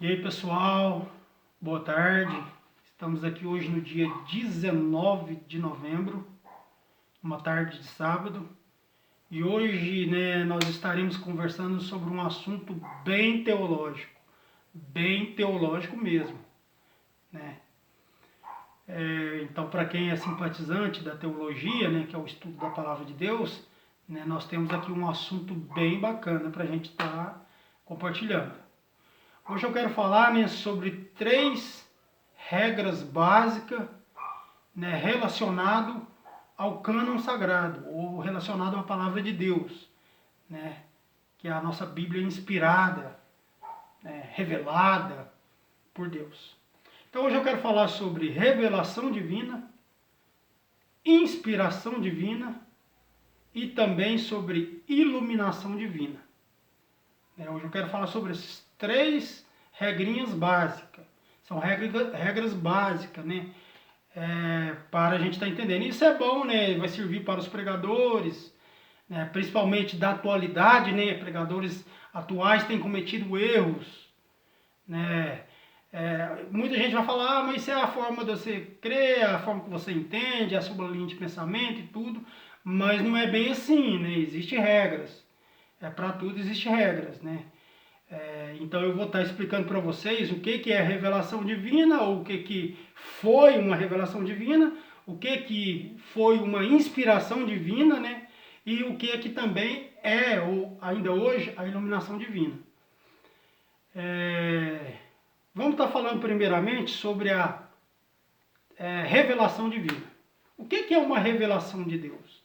E aí pessoal, boa tarde. Estamos aqui hoje no dia 19 de novembro, uma tarde de sábado. E hoje nós estaremos conversando sobre um assunto bem teológico mesmo. Então, para quem é simpatizante da teologia, que é o estudo da palavra de Deus, nós temos aqui um assunto bem bacana para a gente estar compartilhando. Hoje eu quero falar sobre 3 regras básicas relacionado ao cânon sagrado, ou relacionado à palavra de Deus, que é a nossa Bíblia inspirada, revelada por Deus. Então hoje eu quero falar sobre revelação divina, inspiração divina e também sobre iluminação divina. Hoje eu quero falar sobre esses 3 regrinhas básicas. São regras básicas, para a gente estar entendendo. Isso é bom, vai servir para os pregadores, principalmente da atualidade, pregadores atuais têm cometido erros, muita gente vai falar, mas isso é a forma de você crer, a forma que você entende, a sua linha de pensamento e tudo, mas não é bem assim, existem regras, para tudo existem regras, então eu vou estar explicando para vocês o que é revelação divina, ou o que foi uma revelação divina, o que foi uma inspiração divina, e o que também é, ou ainda hoje, a iluminação divina. Vamos estar falando primeiramente sobre a revelação divina. O que é uma revelação de Deus?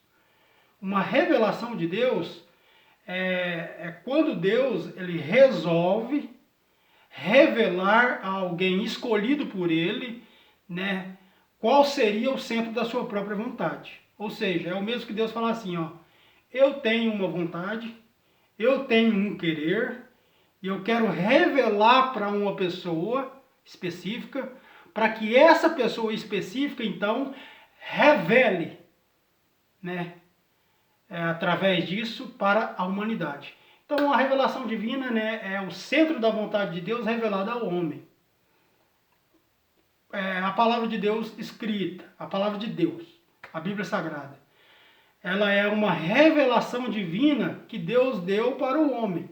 Uma revelação de Deus é quando Deus ele resolve revelar a alguém escolhido por ele, qual seria o centro da sua própria vontade. Ou seja, é o mesmo que Deus falar assim, eu tenho uma vontade, eu tenho um querer, e eu quero revelar para uma pessoa específica, para que essa pessoa específica, então, revele, através disso, para a humanidade. Então, a revelação divina é o centro da vontade de Deus revelada ao homem. A palavra de Deus escrita, a palavra de Deus, a Bíblia Sagrada, ela é uma revelação divina que Deus deu para o homem.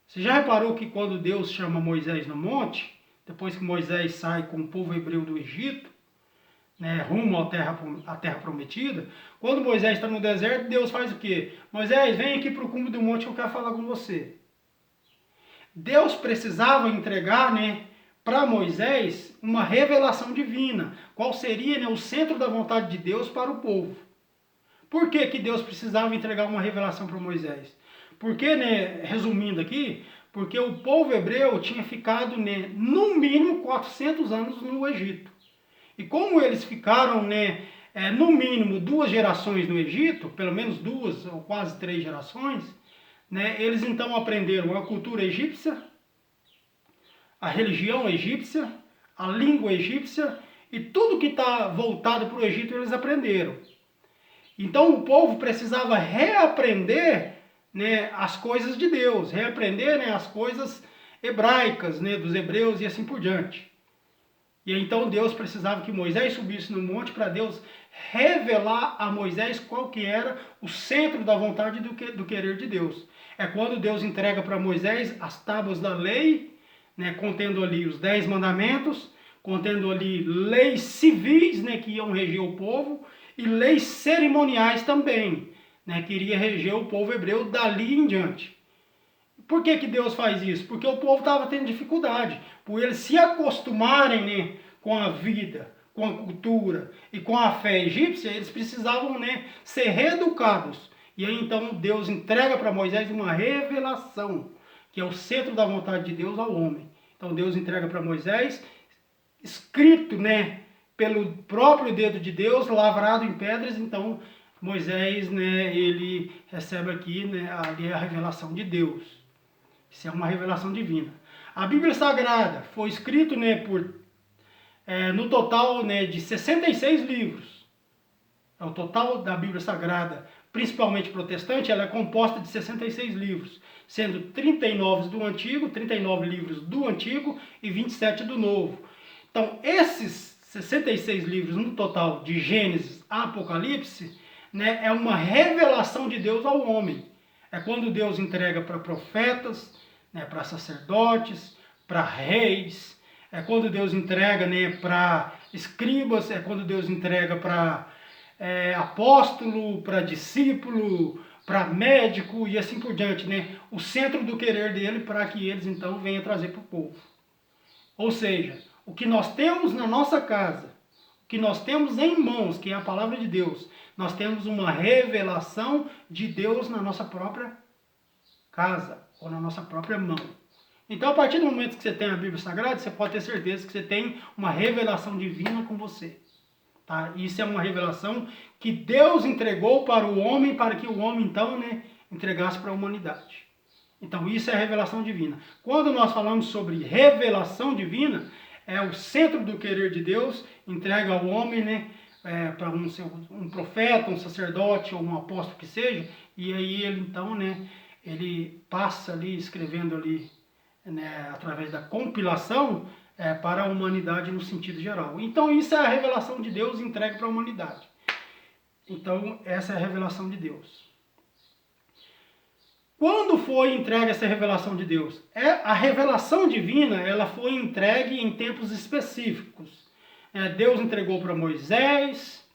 Você já reparou que quando Deus chama Moisés no monte, depois que Moisés sai com o povo hebreu do Egito, rumo à terra prometida, quando Moisés está no deserto, Deus faz o quê? Moisés, vem aqui para o cume do monte que eu quero falar com você. Deus precisava entregar para Moisés uma revelação divina, qual seria o centro da vontade de Deus para o povo. Por que Deus precisava entregar uma revelação para Moisés? Porque, resumindo aqui, porque o povo hebreu tinha ficado, no mínimo 400 anos no Egito. E como eles ficaram, no mínimo 2 gerações no Egito, pelo menos 2 ou quase 3 gerações, eles então aprenderam a cultura egípcia, a religião egípcia, a língua egípcia e tudo que está voltado para o Egito eles aprenderam. Então o povo precisava reaprender as coisas de Deus, reaprender as coisas hebraicas, dos hebreus e assim por diante. E então Deus precisava que Moisés subisse no monte para Deus revelar a Moisés qual que era o centro da vontade do querer de Deus. É quando Deus entrega para Moisés as tábuas da lei, contendo ali os 10 mandamentos, contendo ali leis civis, que iam reger o povo, e leis cerimoniais também, que iria reger o povo hebreu dali em diante. Por que Deus faz isso? Porque o povo estava tendo dificuldade. Por eles se acostumarem com a vida, com a cultura e com a fé egípcia, eles precisavam ser reeducados. E aí então Deus entrega para Moisés uma revelação, que é o centro da vontade de Deus ao homem. Então Deus entrega para Moisés, escrito pelo próprio dedo de Deus, lavrado em pedras. Então Moisés ele recebe aqui ali a revelação de Deus. Isso é uma revelação divina. A Bíblia Sagrada foi escrita no total de 66 livros. O total da Bíblia Sagrada, principalmente protestante, ela é composta de 66 livros. sendo 39 do Antigo, 39 livros do Antigo e 27 do Novo. Então, esses 66 livros no total, de Gênesis a Apocalipse, né, é uma revelação de Deus ao homem. É quando Deus entrega para profetas, né, para sacerdotes, para reis, é quando Deus entrega, né, para escribas, é quando Deus entrega para apóstolo, para discípulo, para médico e assim por diante, né? O centro do querer dele para que eles então venham trazer para o povo. Ou seja, o que nós temos na nossa casa, o que nós temos em mãos, que é a palavra de Deus, nós temos uma revelação de Deus na nossa própria casa ou na nossa própria mão. Então, a partir do momento que você tem a Bíblia Sagrada, você pode ter certeza que você tem uma revelação divina com você. Tá? Isso é uma revelação que Deus entregou para o homem, para que o homem, então, né, entregasse para a humanidade. Então, isso é a revelação divina. Quando nós falamos sobre revelação divina, é o centro do querer de Deus, entrega ao homem, né, para um profeta, um sacerdote ou um apóstolo que seja, e aí ele, então, né, ele passa ali, escrevendo ali, né, através da compilação, para a humanidade no sentido geral. Então, isso é a revelação de Deus entregue para a humanidade. Então, essa é a revelação de Deus. Quando foi entregue essa revelação de Deus? A revelação divina, ela foi entregue em tempos específicos. Deus entregou para Moisés,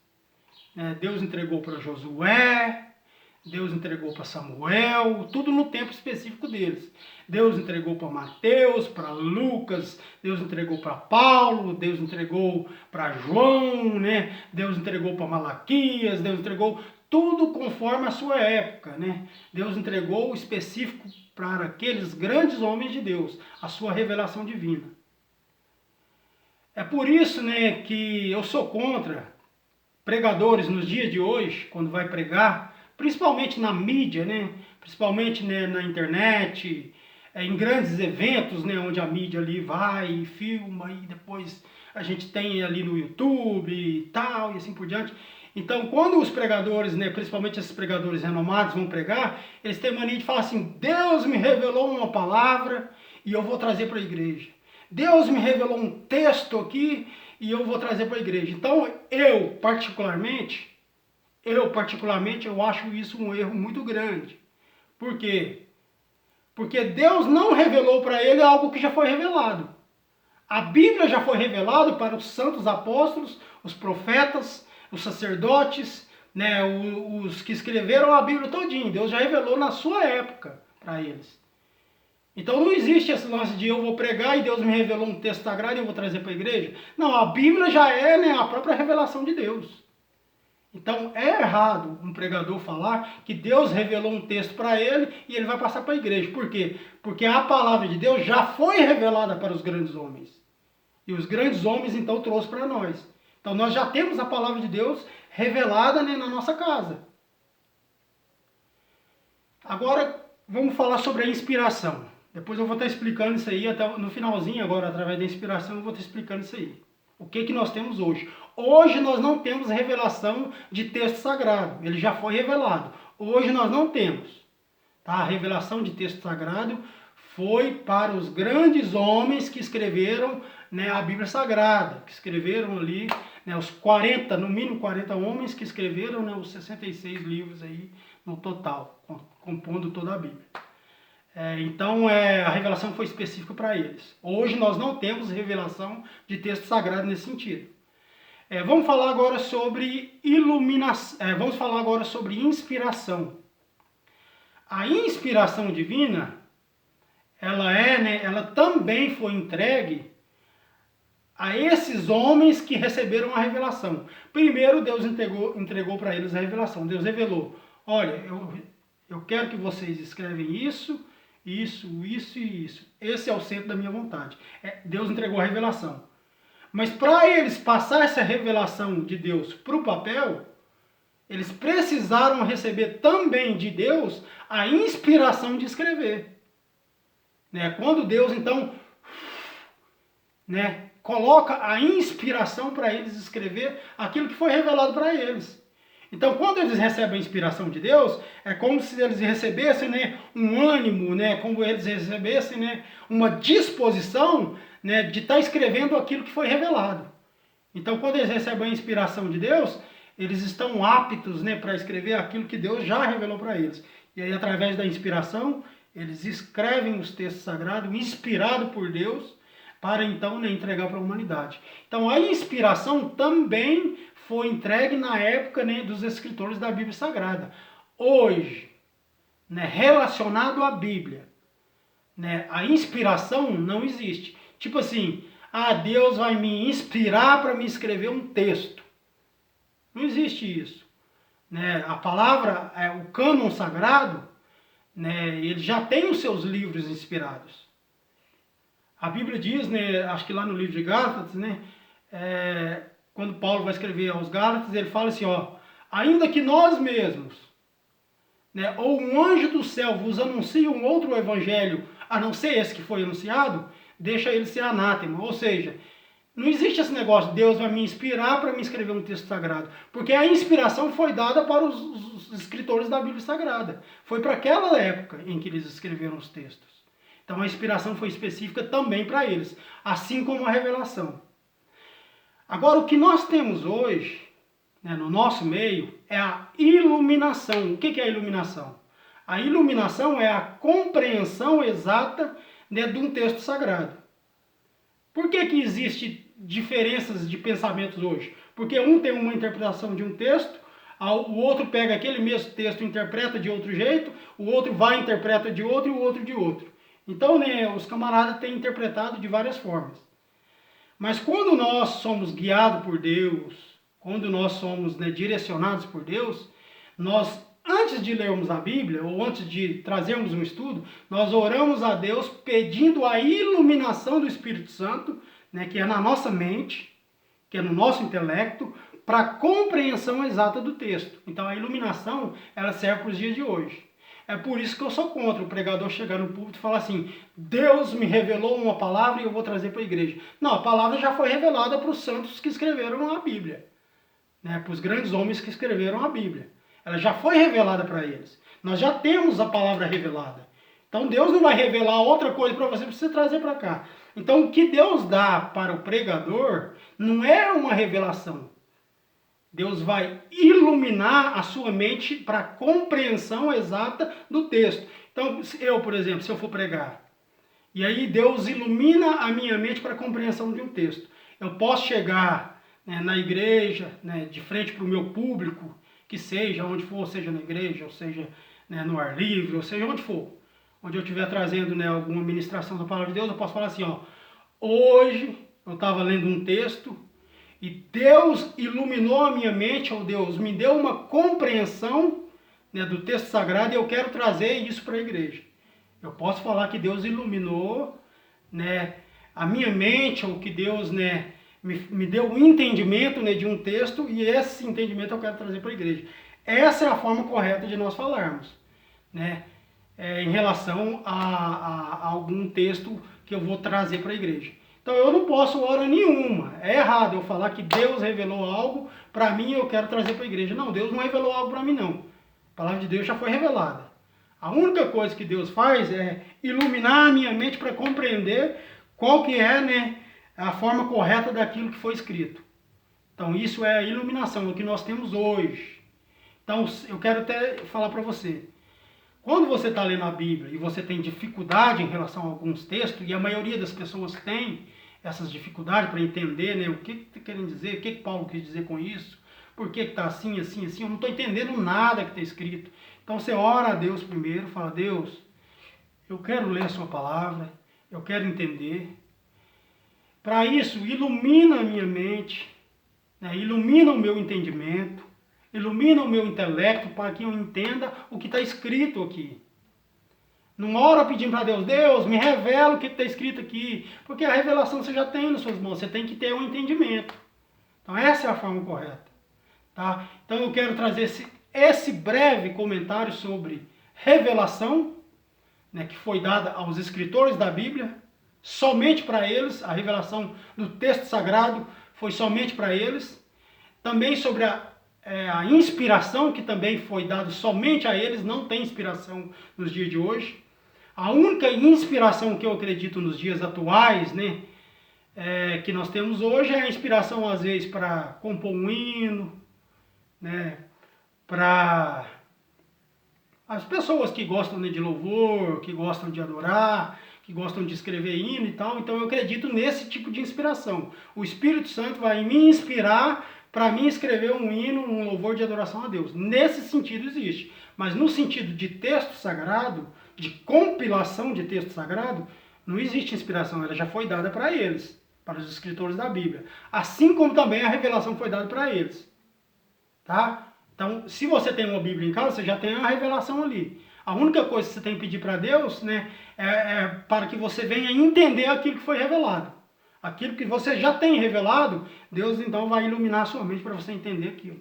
Deus entregou para Josué, Deus entregou para Samuel, tudo no tempo específico deles. Deus entregou para Mateus, para Lucas, Deus entregou para Paulo, Deus entregou para João, né? Deus entregou para Malaquias, Deus entregou tudo conforme a sua época, né? Deus entregou o específico para aqueles grandes homens de Deus, a sua revelação divina. É por isso, né, que eu sou contra pregadores nos dias de hoje, quando vai pregar, principalmente na mídia, né? Principalmente, né, na internet, em grandes eventos, né, onde a mídia ali vai e filma, e depois a gente tem ali no YouTube e tal, e assim por diante. Então, quando os pregadores, né, principalmente esses pregadores renomados, vão pregar, eles têm mania de falar assim: Deus me revelou uma palavra e eu vou trazer para a igreja. Deus me revelou um texto aqui e eu vou trazer para a igreja. Então, eu particularmente, eu acho isso um erro muito grande. Por quê? Porque Deus não revelou para ele algo que já foi revelado. A Bíblia já foi revelada para os santos apóstolos, os profetas, os sacerdotes, né, os que escreveram a Bíblia todinha. Deus já revelou na sua época para eles. Então não existe esse lance de eu vou pregar e Deus me revelou um texto sagrado e eu vou trazer para a igreja. Não, a Bíblia já é, né, a própria revelação de Deus. Então é errado um pregador falar que Deus revelou um texto para ele e ele vai passar para a igreja. Por quê? Porque a palavra de Deus já foi revelada para os grandes homens. E os grandes homens então trouxe para nós. Então nós já temos a palavra de Deus revelada, né, na nossa casa. Agora vamos falar sobre a inspiração. Depois eu vou estar explicando isso aí, até no finalzinho agora, através da inspiração, eu vou estar explicando isso aí. O que nós temos hoje? Hoje nós não temos revelação de texto sagrado. Ele já foi revelado. Hoje nós não temos. Tá? A revelação de texto sagrado foi para os grandes homens que escreveram, né, a Bíblia Sagrada. Que escreveram ali, né, os 40, no mínimo 40 homens que escreveram, né, os 66 livros aí no total, compondo toda a Bíblia. Então, a revelação foi específica para eles. Hoje nós não temos revelação de texto sagrado nesse sentido. Vamos falar agora sobre iluminação. Vamos falar agora sobre inspiração. A inspiração divina, ela também foi entregue a esses homens que receberam a revelação. Primeiro, Deus entregou para eles a revelação. Deus revelou: olha, eu quero que vocês escrevem isso e isso. Esse é o centro da minha vontade. Deus entregou a revelação. Mas para eles passar essa revelação de Deus para o papel, eles precisaram receber também de Deus a inspiração de escrever. Quando Deus, então, coloca a inspiração para eles escrever aquilo que foi revelado para eles. Então, quando eles recebem a inspiração de Deus, é como se eles recebessem, né, um ânimo, né, como eles recebessem, né, uma disposição, né, de estar escrevendo aquilo que foi revelado. Então, quando eles recebem a inspiração de Deus, eles estão aptos, né, para escrever aquilo que Deus já revelou para eles. E aí, através da inspiração, eles escrevem os textos sagrados, inspirados por Deus, para então, né, entregar para a humanidade. Então, a inspiração também foi entregue na época, né, dos escritores da Bíblia Sagrada. Hoje, né, relacionado à Bíblia, né, a inspiração não existe. Tipo assim, Deus vai me inspirar para me escrever um texto. Não existe isso. Né? A palavra, o cânon sagrado, né, ele já tem os seus livros inspirados. A Bíblia diz, né, acho que lá no livro de Gálatas, né, quando Paulo vai escrever aos Gálatas, ele fala assim, ó, ainda que nós mesmos, né, ou um anjo do céu vos anuncie um outro evangelho, a não ser esse que foi anunciado, deixa ele ser anátema. Ou seja, não existe esse negócio, Deus vai me inspirar para me escrever um texto sagrado. Porque a inspiração foi dada para os escritores da Bíblia Sagrada. Foi para aquela época em que eles escreveram os textos. Então a inspiração foi específica também para eles, assim como a revelação. Agora, o que nós temos hoje, né, no nosso meio, é a iluminação. O que é a iluminação? A iluminação é a compreensão exata, né, de um texto sagrado. Por que existem diferenças de pensamentos hoje? Porque um tem uma interpretação de um texto, o outro pega aquele mesmo texto e interpreta de outro jeito, o outro vai e interpreta de outro e o outro de outro. Então, né, os camaradas têm interpretado de várias formas. Mas quando nós somos guiados por Deus, quando nós somos, né, direcionados por Deus, nós, antes de lermos a Bíblia, ou antes de trazermos um estudo, nós oramos a Deus pedindo a iluminação do Espírito Santo, né, que é na nossa mente, que é no nosso intelecto, para a compreensão exata do texto. Então a iluminação, ela serve para os dias de hoje. É por isso que eu sou contra o pregador chegar no púlpito e falar assim, Deus me revelou uma palavra e eu vou trazer para a igreja. Não, a palavra já foi revelada para os santos que escreveram a Bíblia, né, para os grandes homens que escreveram a Bíblia. Ela já foi revelada para eles. Nós já temos a palavra revelada. Então Deus não vai revelar outra coisa para você trazer para cá. Então o que Deus dá para o pregador não é uma revelação. Deus vai iluminar a sua mente para a compreensão exata do texto. Então eu, por exemplo, se eu for pregar, e aí Deus ilumina a minha mente para a compreensão de um texto. Eu posso chegar, né, na igreja, né, de frente para o meu público, que seja onde for, seja na igreja, ou seja, né, no ar livre, ou seja onde for, onde eu estiver trazendo, né, alguma ministração da palavra de Deus, eu posso falar assim, ó, hoje eu estava lendo um texto e Deus iluminou a minha mente, ou Deus me deu uma compreensão, né, do texto sagrado e eu quero trazer isso para a igreja. Eu posso falar que Deus iluminou, né, a minha mente, ou que Deus, né, me deu um entendimento, né, de um texto e esse entendimento eu quero trazer para a igreja. Essa é a forma correta de nós falarmos, né, em relação a algum texto que eu vou trazer para a igreja. Então eu não posso hora nenhuma, é errado eu falar que Deus revelou algo para mim e eu quero trazer para a igreja. Não, Deus não revelou algo para mim não. A palavra de Deus já foi revelada. A única coisa que Deus faz é iluminar a minha mente para compreender qual que é, né, a forma correta daquilo que foi escrito. Então isso é a iluminação, o que nós temos hoje. Então eu quero até falar para você. Quando você está lendo a Bíblia e você tem dificuldade em relação a alguns textos, e a maioria das pessoas tem essas dificuldades para entender, né, o que está querendo dizer, o que Paulo quis dizer com isso, por que está assim, assim, assim, eu não estou entendendo nada que está escrito. Então você ora a Deus primeiro, fala, Deus, eu quero ler a sua palavra, eu quero entender. Para isso, ilumina a minha mente, né, ilumina o meu entendimento, ilumina o meu intelecto para que eu entenda o que está escrito aqui. Não ora pedindo para Deus, Deus, me revela o que está escrito aqui. Porque a revelação você já tem nas suas mãos, você tem que ter um entendimento. Então essa é a forma correta. Tá? Então eu quero trazer esse breve comentário sobre revelação, né, que foi dada aos escritores da Bíblia, somente para eles, a revelação do texto sagrado foi somente para eles. Também sobre a a inspiração, que também foi dado somente a eles, não tem inspiração nos dias de hoje. A única inspiração que eu acredito nos dias atuais, né, que nós temos hoje, é a inspiração às vezes para compor um hino, né, para as pessoas que gostam, né, de louvor, que gostam de adorar, que gostam de escrever hino e tal. Então eu acredito nesse tipo de inspiração. O Espírito Santo vai me inspirar para mim escrever um hino, um louvor de adoração a Deus. Nesse sentido existe. Mas no sentido de texto sagrado, de compilação de texto sagrado, não existe inspiração. Ela já foi dada para eles, para os escritores da Bíblia. Assim como também a revelação foi dada para eles. Tá? Então, se você tem uma Bíblia em casa, você já tem a revelação ali. A única coisa que você tem que pedir para Deus, né, é para que você venha entender aquilo que foi revelado. Aquilo que você já tem revelado, Deus então vai iluminar a sua mente para você entender aquilo.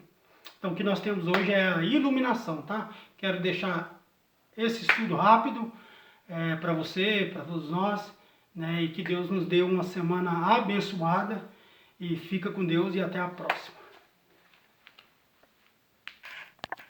Então, o que nós temos hoje é a iluminação, tá? Quero deixar esse estudo rápido para você, para todos nós, né, e que Deus nos dê uma semana abençoada. E fica com Deus e até a próxima.